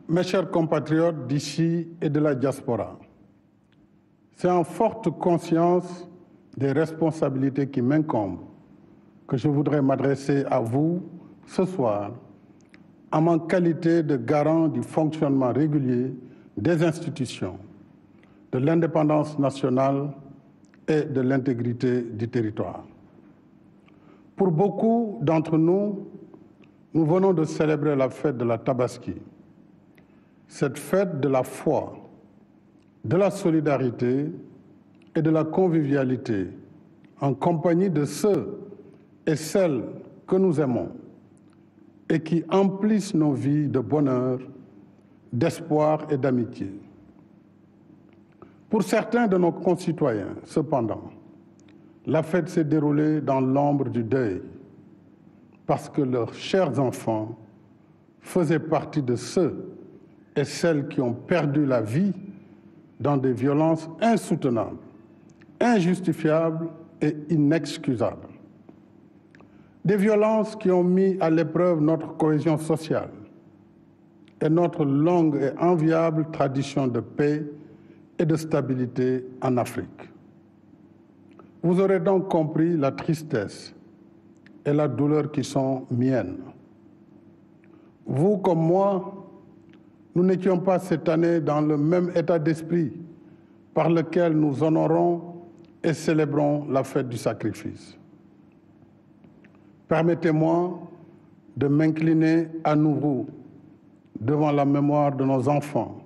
Mes chers compatriotes d'ici et de la diaspora, c'est en forte conscience des responsabilités qui m'incombent que je voudrais m'adresser à vous ce soir en ma qualité de garant du fonctionnement régulier des institutions, de l'indépendance nationale et de l'intégrité du territoire. Pour beaucoup d'entre nous, nous venons de célébrer la fête de la Tabaski, cette fête de la foi, de la solidarité et de la convivialité en compagnie de ceux et celles que nous aimons et qui emplissent nos vies de bonheur, d'espoir et d'amitié. Pour certains de nos concitoyens, cependant, la fête s'est déroulée dans l'ombre du deuil parce que leurs chers enfants faisaient partie de ceux et celles qui ont perdu la vie dans des violences insoutenables, injustifiables et inexcusables. Des violences qui ont mis à l'épreuve notre cohésion sociale et notre longue et enviable tradition de paix et de stabilité en Afrique. Vous aurez donc compris la tristesse et la douleur qui sont miennes. Vous comme moi, nous n'étions pas cette année dans le même état d'esprit par lequel nous honorons et célébrons la fête du sacrifice. Permettez-moi de m'incliner à nouveau devant la mémoire de nos enfants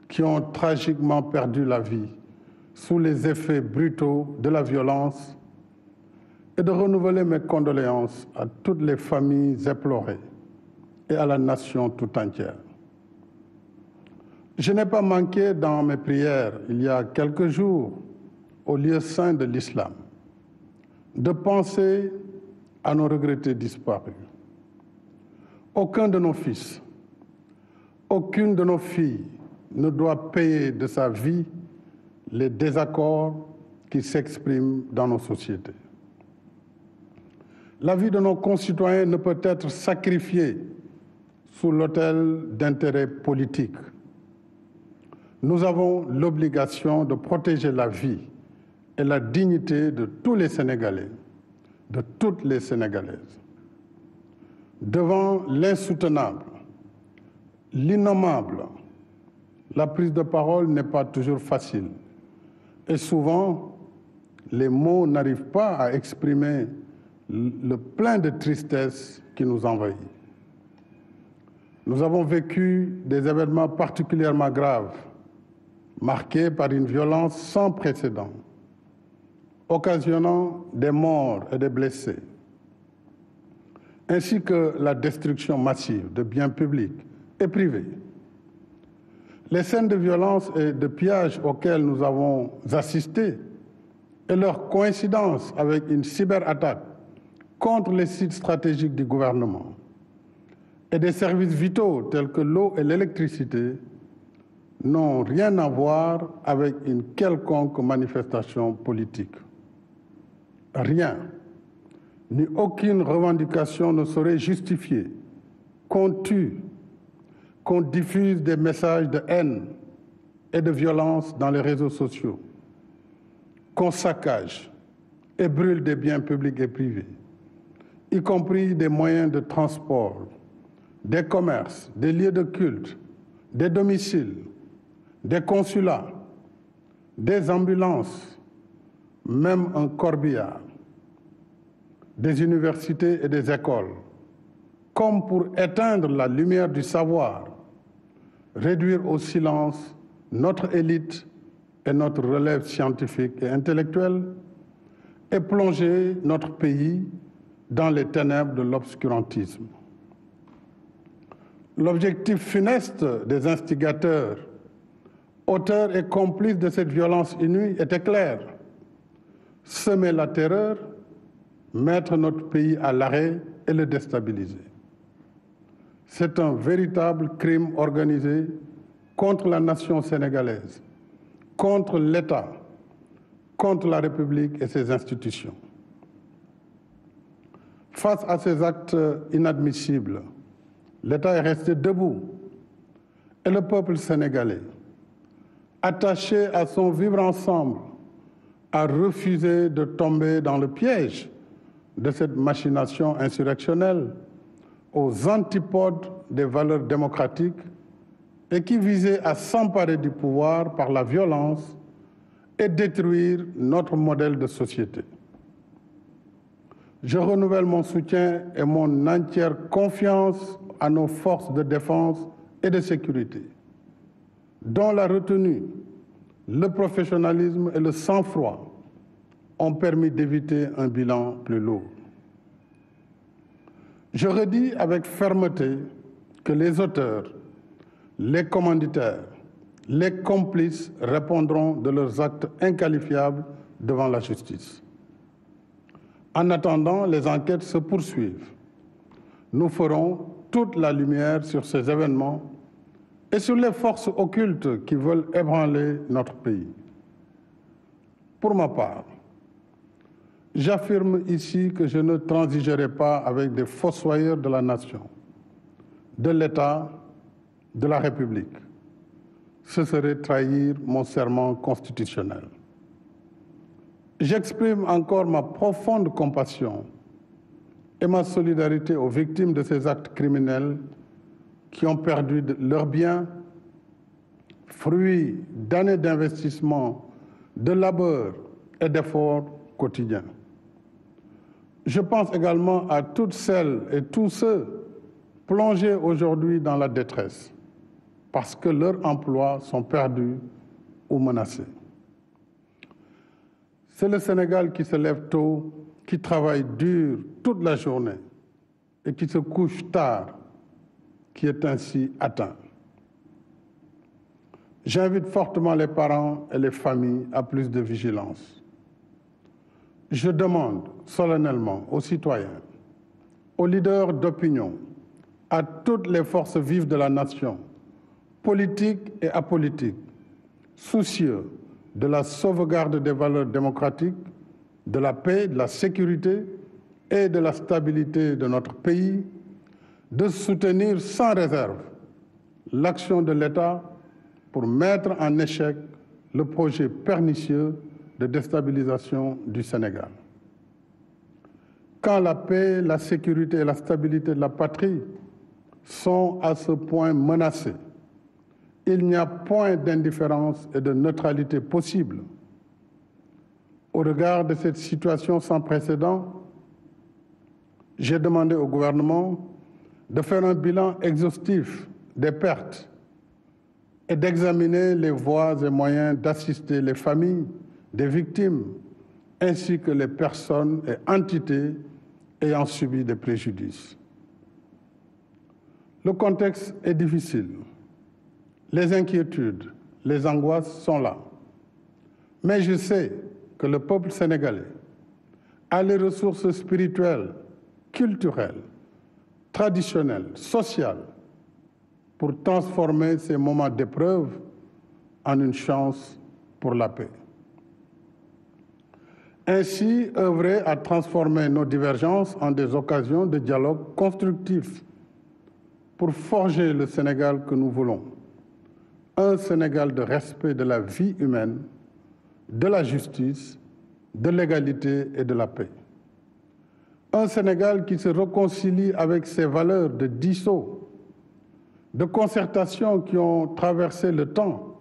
qui ont tragiquement perdu la vie sous les effets brutaux de la violence et de renouveler mes condoléances à toutes les familles éplorées et à la nation tout entière. Je n'ai pas manqué dans mes prières, il y a quelques jours, au lieu saint de l'islam, de penser à nos regrettés disparus. Aucun de nos fils, aucune de nos filles ne doit payer de sa vie les désaccords qui s'expriment dans nos sociétés. La vie de nos concitoyens ne peut être sacrifiée sous l'autel d'intérêts politiques. Nous avons l'obligation de protéger la vie et la dignité de tous les Sénégalais, de toutes les Sénégalaises. Devant l'insoutenable, l'innommable, la prise de parole n'est pas toujours facile. Et souvent, les mots n'arrivent pas à exprimer le plein de tristesse qui nous envahit. Nous avons vécu des événements particulièrement graves, marqués par une violence sans précédent, occasionnant des morts et des blessés, ainsi que la destruction massive de biens publics et privés. Les scènes de violence et de pillage auxquelles nous avons assisté et leur coïncidence avec une cyberattaque contre les sites stratégiques du gouvernement et des services vitaux tels que l'eau et l'électricité n'ont rien à voir avec une quelconque manifestation politique. Rien, ni aucune revendication ne saurait justifier qu'on tue, qu'on diffuse des messages de haine et de violence dans les réseaux sociaux, qu'on saccage et brûle des biens publics et privés, y compris des moyens de transport, des commerces, des lieux de culte, des domiciles, des consulats, des ambulances, même un corbillard, des universités et des écoles, comme pour éteindre la lumière du savoir, réduire au silence notre élite et notre relève scientifique et intellectuelle, et plonger notre pays dans les ténèbres de l'obscurantisme. L'objectif funeste des instigateurs, auteurs et complices de cette violence inouïe était clair: semer la terreur, mettre notre pays à l'arrêt et le déstabiliser. C'est un véritable crime organisé contre la nation sénégalaise, contre l'État, contre la République et ses institutions. Face à ces actes inadmissibles, l'État est resté debout et le peuple sénégalais, attaché à son vivre ensemble, a refusé de tomber dans le piège de cette machination insurrectionnelle aux antipodes des valeurs démocratiques et qui visait à s'emparer du pouvoir par la violence et détruire notre modèle de société. Je renouvelle mon soutien et mon entière confiance à nos forces de défense et de sécurité, dont la retenue, le professionnalisme et le sang-froid ont permis d'éviter un bilan plus lourd. Je redis avec fermeté que les auteurs, les commanditaires, les complices répondront de leurs actes inqualifiables devant la justice. En attendant, les enquêtes se poursuivent. Nous ferons toute la lumière sur ces événements et sur les forces occultes qui veulent ébranler notre pays. Pour ma part, j'affirme ici que je ne transigerai pas avec des fossoyeurs de la nation, de l'État, de la République. Ce serait trahir mon serment constitutionnel. J'exprime encore ma profonde compassion et ma solidarité aux victimes de ces actes criminels qui ont perdu leurs biens, fruits d'années d'investissement, de labeur et d'efforts quotidiens. Je pense également à toutes celles et tous ceux plongés aujourd'hui dans la détresse parce que leurs emplois sont perdus ou menacés. C'est le Sénégal qui se lève tôt, qui travaille dur toute la journée et qui se couche tard, qui est ainsi atteint. J'invite fortement les parents et les familles à plus de vigilance. Je demande solennellement aux citoyens, aux leaders d'opinion, à toutes les forces vives de la nation, politiques et apolitiques, soucieux de la sauvegarde des valeurs démocratiques, de la paix, de la sécurité et de la stabilité de notre pays, de soutenir sans réserve l'action de l'État pour mettre en échec le projet pernicieux de déstabilisation du Sénégal. Quand la paix, la sécurité et la stabilité de la patrie sont à ce point menacées, il n'y a point d'indifférence et de neutralité possible. Au regard de cette situation sans précédent, j'ai demandé au gouvernement de faire un bilan exhaustif des pertes et d'examiner les voies et moyens d'assister les familles des victimes ainsi que les personnes et entités ayant subi des préjudices. Le contexte est difficile. Les inquiétudes, les angoisses sont là. Mais je sais que le peuple sénégalais a les ressources spirituelles, culturelles, traditionnelles, sociales pour transformer ces moments d'épreuve en une chance pour la paix. Ainsi, œuvrer à transformer nos divergences en des occasions de dialogue constructif pour forger le Sénégal que nous voulons. Un Sénégal de respect de la vie humaine, de la justice, de l'égalité et de la paix. Un Sénégal qui se réconcilie avec ses valeurs de diisot, de concertation qui ont traversé le temps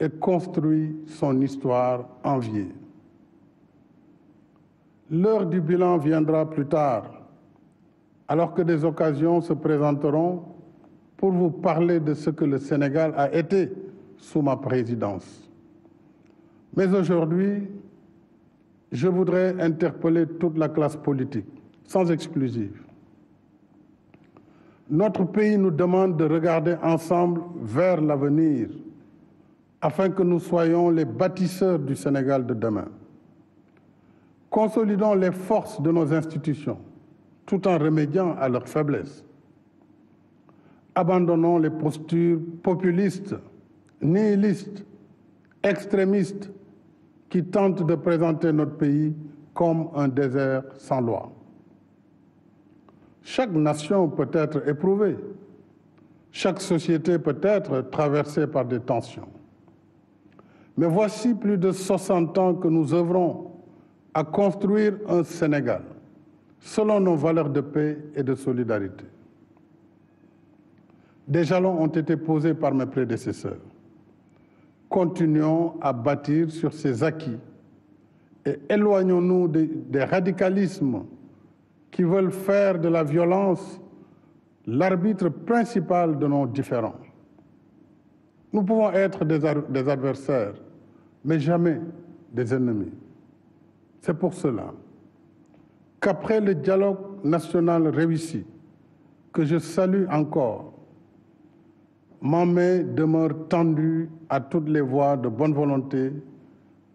et construit son histoire enviée. L'heure du bilan viendra plus tard, alors que des occasions se présenteront pour vous parler de ce que le Sénégal a été sous ma présidence. Mais aujourd'hui, je voudrais interpeller toute la classe politique, sans exclusive. Notre pays nous demande de regarder ensemble vers l'avenir, afin que nous soyons les bâtisseurs du Sénégal de demain. Consolidons les forces de nos institutions, tout en remédiant à leurs faiblesses. Abandonnons les postures populistes, nihilistes, extrémistes qui tentent de présenter notre pays comme un désert sans loi. Chaque nation peut être éprouvée. Chaque société peut être traversée par des tensions. Mais voici plus de 60 ans que nous œuvrons à construire un Sénégal selon nos valeurs de paix et de solidarité. Des jalons ont été posés par mes prédécesseurs. Continuons à bâtir sur ces acquis et éloignons-nous des radicalismes qui veulent faire de la violence l'arbitre principal de nos différends. Nous pouvons être des adversaires, mais jamais des ennemis. C'est pour cela qu'après le dialogue national réussi, que je salue encore, ma main demeure tendue à toutes les voies de bonne volonté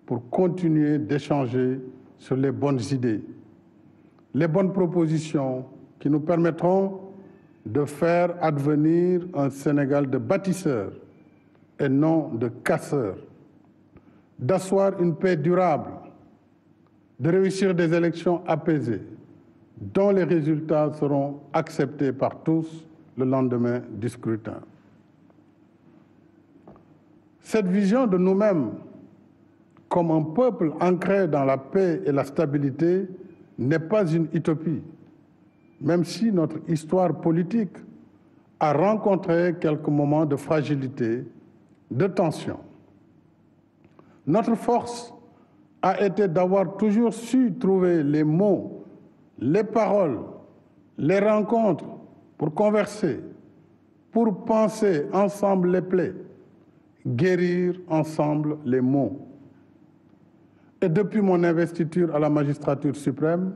pour continuer d'échanger sur les bonnes idées, les bonnes propositions qui nous permettront de faire advenir un Sénégal de bâtisseurs et non de casseurs, d'asseoir une paix durable, de réussir des élections apaisées, dont les résultats seront acceptés par tous le lendemain du scrutin. Cette vision de nous-mêmes comme un peuple ancré dans la paix et la stabilité n'est pas une utopie, même si notre histoire politique a rencontré quelques moments de fragilité, de tension. Notre force a été d'avoir toujours su trouver les mots, les paroles, les rencontres pour converser, pour penser ensemble les plaies, guérir ensemble les maux. Et depuis mon investiture à la magistrature suprême,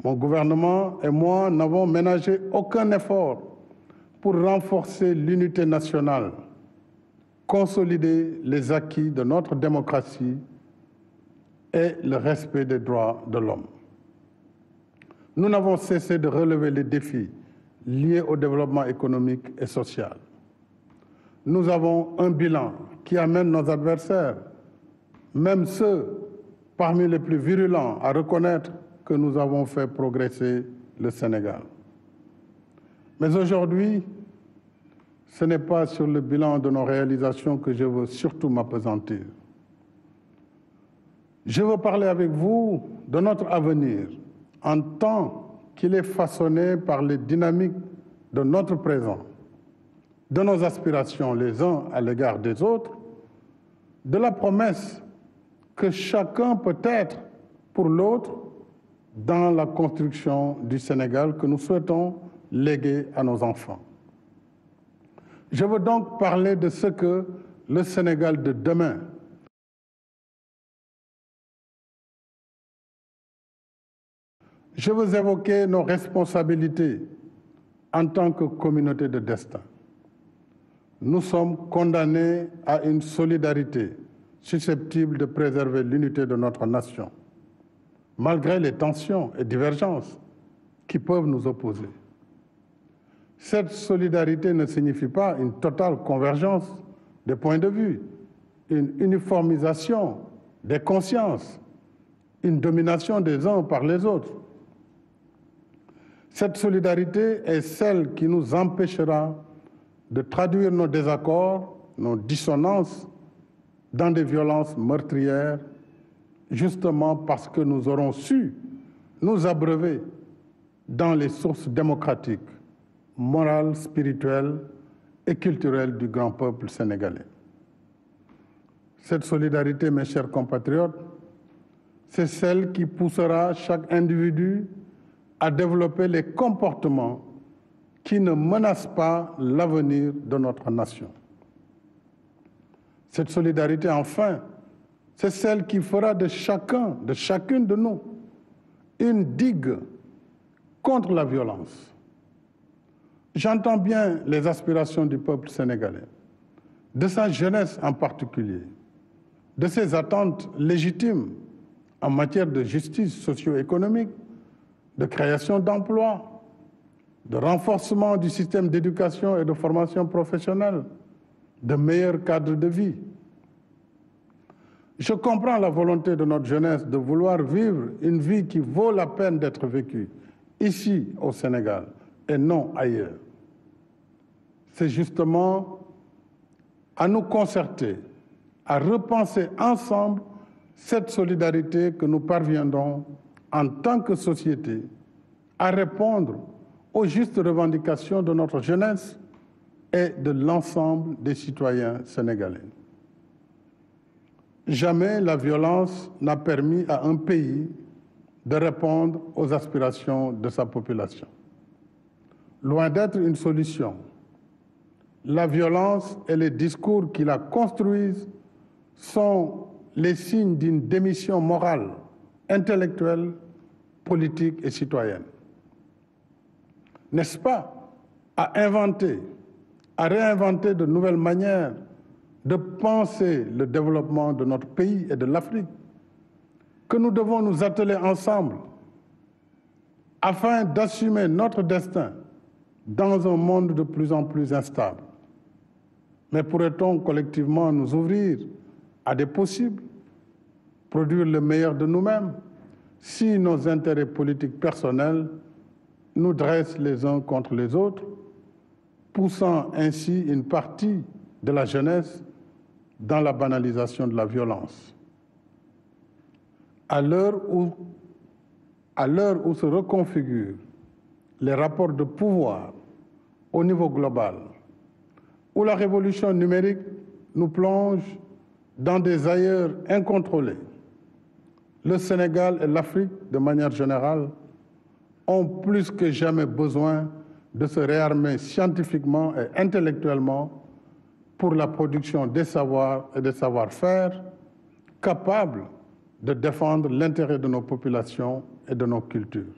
mon gouvernement et moi n'avons ménagé aucun effort pour renforcer l'unité nationale, consolider les acquis de notre démocratie et le respect des droits de l'homme. Nous n'avons cessé de relever les défis liés au développement économique et social. Nous avons un bilan qui amène nos adversaires, même ceux parmi les plus virulents, à reconnaître que nous avons fait progresser le Sénégal. Mais aujourd'hui, ce n'est pas sur le bilan de nos réalisations que je veux surtout m'appesantir. Je veux parler avec vous de notre avenir en tant qu'il est façonné par les dynamiques de notre présent, de nos aspirations les uns à l'égard des autres, de la promesse que chacun peut être pour l'autre dans la construction du Sénégal que nous souhaitons léguer à nos enfants. Je veux donc parler de ce que le Sénégal de demain Je veux évoquer nos responsabilités en tant que communauté de destin. Nous sommes condamnés à une solidarité susceptible de préserver l'unité de notre nation, malgré les tensions et divergences qui peuvent nous opposer. Cette solidarité ne signifie pas une totale convergence des points de vue, une uniformisation des consciences, une domination des uns par les autres. Cette solidarité est celle qui nous empêchera de traduire nos désaccords, nos dissonances dans des violences meurtrières, justement parce que nous aurons su nous abreuver dans les sources démocratiques, morales, spirituelles et culturelles du grand peuple sénégalais. Cette solidarité, mes chers compatriotes, c'est celle qui poussera chaque individu à développer les comportements qui ne menacent pas l'avenir de notre nation. Cette solidarité, enfin, c'est celle qui fera de chacun, de chacune de nous, une digue contre la violence. J'entends bien les aspirations du peuple sénégalais, de sa jeunesse en particulier, de ses attentes légitimes en matière de justice socio-économique, de création d'emplois, de renforcement du système d'éducation et de formation professionnelle, de meilleurs cadres de vie. Je comprends la volonté de notre jeunesse de vouloir vivre une vie qui vaut la peine d'être vécue ici au Sénégal et non ailleurs. c'est justement à nous concerter, à repenser ensemble cette solidarité que nous parviendrons en tant que société à répondre aux justes revendications de notre jeunesse et de l'ensemble des citoyens sénégalais. Jamais la violence n'a permis à un pays de répondre aux aspirations de sa population. Loin d'être une solution, la violence et les discours qui la construisent sont les signes d'une démission morale, intellectuelle, politique et citoyenne. N'est-ce pas à réinventer de nouvelles manières de penser le développement de notre pays et de l'Afrique que nous devons nous atteler ensemble afin d'assumer notre destin dans un monde de plus en plus instable. Mais pourrait-on collectivement nous ouvrir à des possibles, produire le meilleur de nous-mêmes, si nos intérêts politiques personnels nous dressent les uns contre les autres, poussant ainsi une partie de la jeunesse dans la banalisation de la violence? À l'heure où se reconfigurent les rapports de pouvoir au niveau global, où la révolution numérique nous plonge dans des ailleurs incontrôlés, le Sénégal et l'Afrique, de manière générale, ont plus que jamais besoin de se réarmer scientifiquement et intellectuellement pour la production des savoirs et des savoir-faire capables de défendre l'intérêt de nos populations et de nos cultures.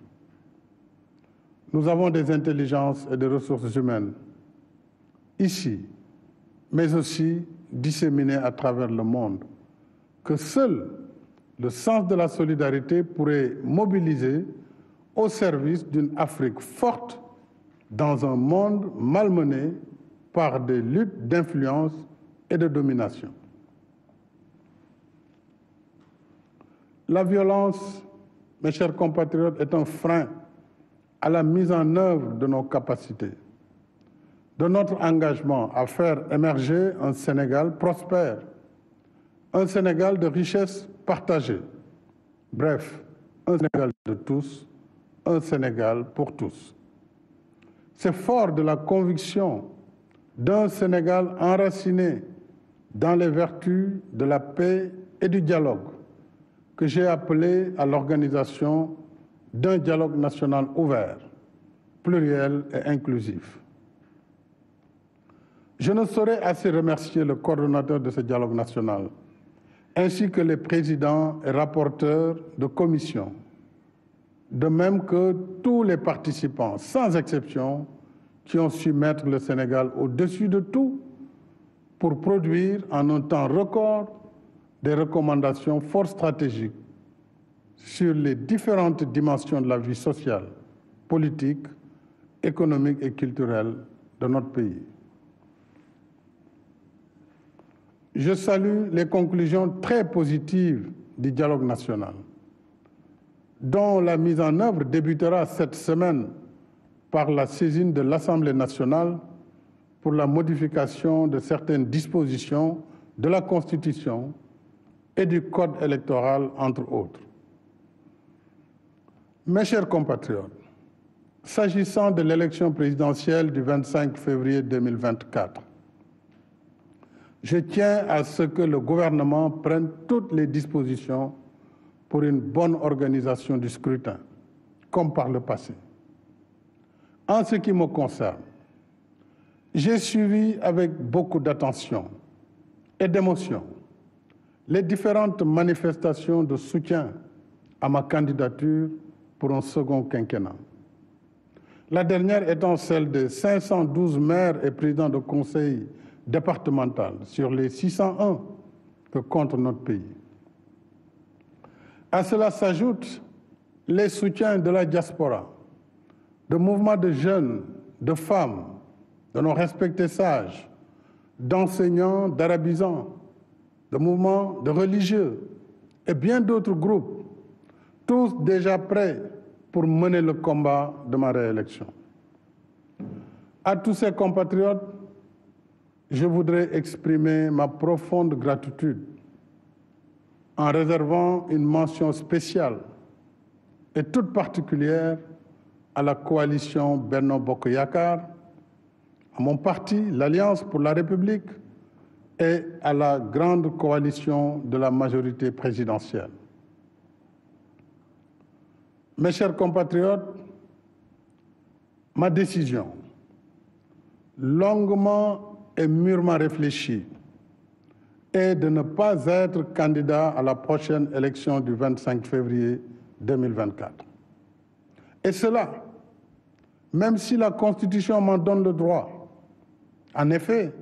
Nous avons des intelligences et des ressources humaines ici, mais aussi disséminées à travers le monde, que seul le sens de la solidarité pourrait mobiliser au service d'une Afrique forte dans un monde malmené par des luttes d'influence et de domination. La violence, mes chers compatriotes, est un frein à la mise en œuvre de nos capacités, de notre engagement à faire émerger un Sénégal prospère, un Sénégal de richesse partagée, bref, un Sénégal de tous, un Sénégal pour tous. C'est fort de la conviction d'un Sénégal enraciné dans les vertus de la paix et du dialogue que j'ai appelé à l'organisation d'un dialogue national ouvert, pluriel et inclusif. Je ne saurais assez remercier le coordonnateur de ce dialogue national, ainsi que les présidents et rapporteurs de commission, de même que tous les participants, sans exception, qui ont su mettre le Sénégal au-dessus de tout pour produire en un temps record des recommandations fort stratégiques sur les différentes dimensions de la vie sociale, politique, économique et culturelle de notre pays. Je salue les conclusions très positives du dialogue national, dont la mise en œuvre débutera cette semaine par la saisine de l'Assemblée nationale pour la modification de certaines dispositions de la Constitution et du Code électoral, entre autres. Mes chers compatriotes, s'agissant de l'élection présidentielle du 25 février 2024, je tiens à ce que le gouvernement prenne toutes les dispositions pour une bonne organisation du scrutin, comme par le passé. En ce qui me concerne, j'ai suivi avec beaucoup d'attention et d'émotion les différentes manifestations de soutien à ma candidature pour un second quinquennat. La dernière étant celle des 512 maires et présidents de conseil départemental sur les 601 que compte notre pays. À cela s'ajoutent les soutiens de la diaspora, de mouvements de jeunes, de femmes, de nos respectés sages, d'enseignants, d'arabisants, de mouvements de religieux et bien d'autres groupes, tous déjà prêts pour mener le combat de ma réélection. À tous ces compatriotes, je voudrais exprimer ma profonde gratitude en réservant une mention spéciale et toute particulière à la coalition Benno Bokk Yakaar, à mon parti, l'Alliance pour la République, et à la grande coalition de la majorité présidentielle. Mes chers compatriotes, ma décision, longuement et mûrement réfléchie, est de ne pas être candidat à la prochaine élection du 25 février 2024. Et cela, même si la Constitution m'en donne le droit. En effet,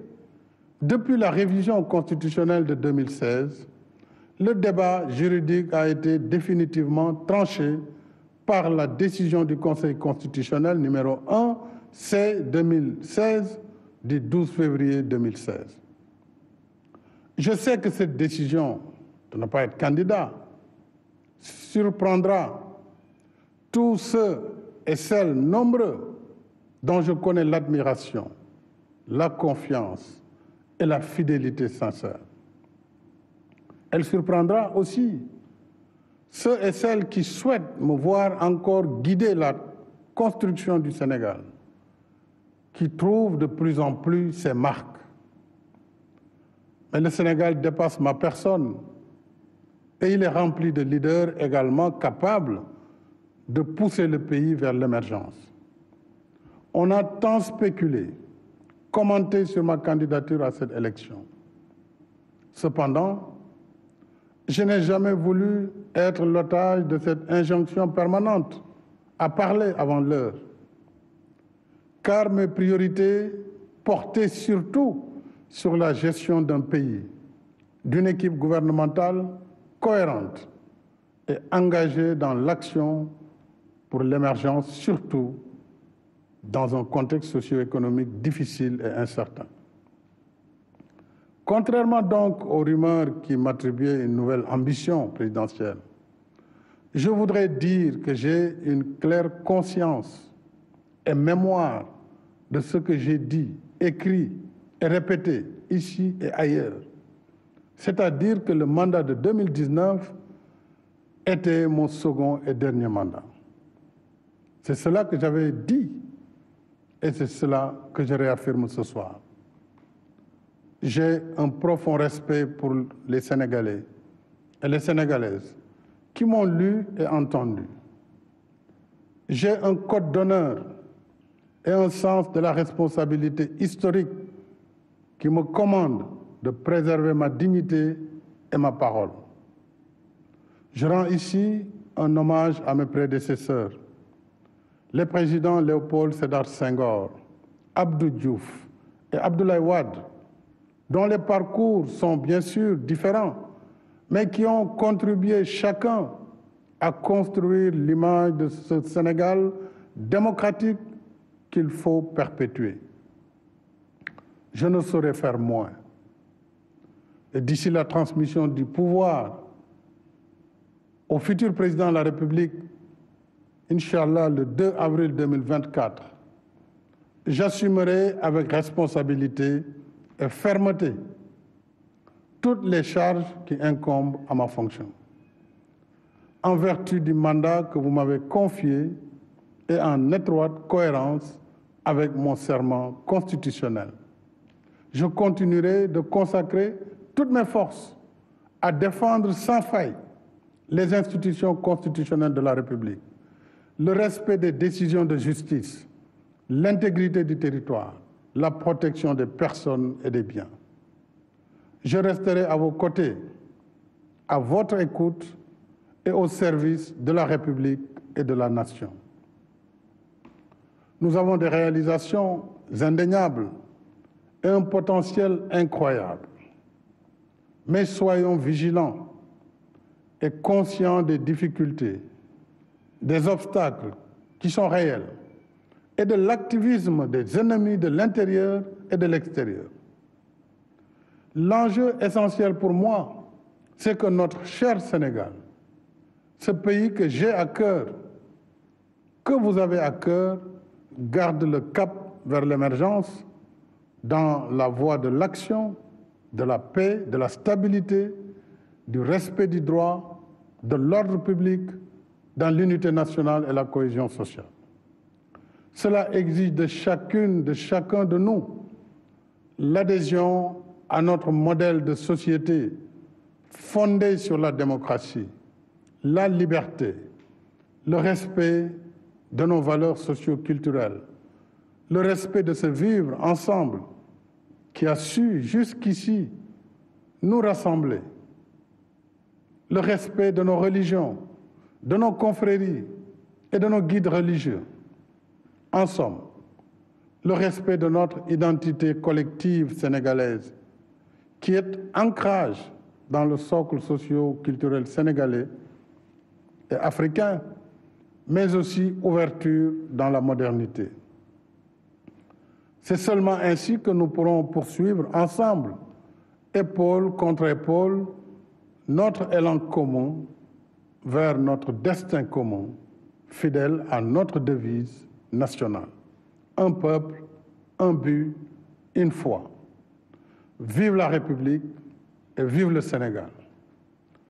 depuis la révision constitutionnelle de 2016, le débat juridique a été définitivement tranché par la décision du Conseil constitutionnel numéro 1 C-2016 du 12 février 2016. Je sais que cette décision de ne pas être candidat surprendra tous ceux et celles nombreux dont je connais l'admiration, la confiance et la fidélité sincère. Elle surprendra aussi ceux et celles qui souhaitent me voir encore guider la construction du Sénégal, qui trouve de plus en plus ses marques. Mais le Sénégal dépasse ma personne et il est rempli de leaders également capables de pousser le pays vers l'émergence. On a tant spéculé, commenté sur ma candidature à cette élection. Cependant, je n'ai jamais voulu être l'otage de cette injonction permanente à parler avant l'heure, car mes priorités portaient surtout sur la gestion d'un pays, d'une équipe gouvernementale cohérente et engagée dans l'action pour l'émergence, surtout dans un contexte socio-économique difficile et incertain. Contrairement donc aux rumeurs qui m'attribuaient une nouvelle ambition présidentielle, je voudrais dire que j'ai une claire conscience et mémoire de ce que j'ai dit, écrit et répété ici et ailleurs. C'est-à-dire que le mandat de 2019 était mon second et dernier mandat. C'est cela que j'avais dit et c'est cela que je réaffirme ce soir. J'ai un profond respect pour les Sénégalais et les Sénégalaises qui m'ont lu et entendu. J'ai un code d'honneur et un sens de la responsabilité historique qui me commande de préserver ma dignité et ma parole. Je rends ici un hommage à mes prédécesseurs, les présidents Léopold Sédar Senghor, Abdou Diouf et Abdoulaye Wade, dont les parcours sont bien sûr différents, mais qui ont contribué chacun à construire l'image de ce Sénégal démocratique qu'il faut perpétuer. Je ne saurais faire moins. Et d'ici la transmission du pouvoir au futur président de la République, Inch'Allah, le 2 avril 2024, j'assumerai avec responsabilité et fermeté toutes les charges qui incombent à ma fonction, en vertu du mandat que vous m'avez confié et en étroite cohérence avec mon serment constitutionnel. Je continuerai de consacrer toutes mes forces à défendre sans faille les institutions constitutionnelles de la République, le respect des décisions de justice, l'intégrité du territoire, la protection des personnes et des biens. Je resterai à vos côtés, à votre écoute et au service de la République et de la nation. Nous avons des réalisations indéniables et un potentiel incroyable. Mais soyons vigilants et conscients des difficultés, des obstacles qui sont réels et de l'activisme des ennemis de l'intérieur et de l'extérieur. L'enjeu essentiel pour moi, c'est que notre cher Sénégal, ce pays que j'ai à cœur, que vous avez à cœur, garde le cap vers l'émergence dans la voie de l'action, de la paix, de la stabilité, du respect du droit, de l'ordre public, dans l'unité nationale et la cohésion sociale. Cela exige de chacune, de chacun de nous, l'adhésion à notre modèle de société fondé sur la démocratie, la liberté, le respect de nos valeurs socio-culturelles, le respect de ce vivre ensemble qui a su jusqu'ici nous rassembler, le respect de nos religions, de nos confréries et de nos guides religieux. En somme, le respect de notre identité collective sénégalaise, qui est ancrage dans le socle socio-culturel sénégalais et africain, mais aussi ouverture dans la modernité. C'est seulement ainsi que nous pourrons poursuivre ensemble, épaule contre épaule, notre élan commun vers notre destin commun, fidèle à notre devise nationale. Un peuple, un but, une foi. Vive la République et vive le Sénégal.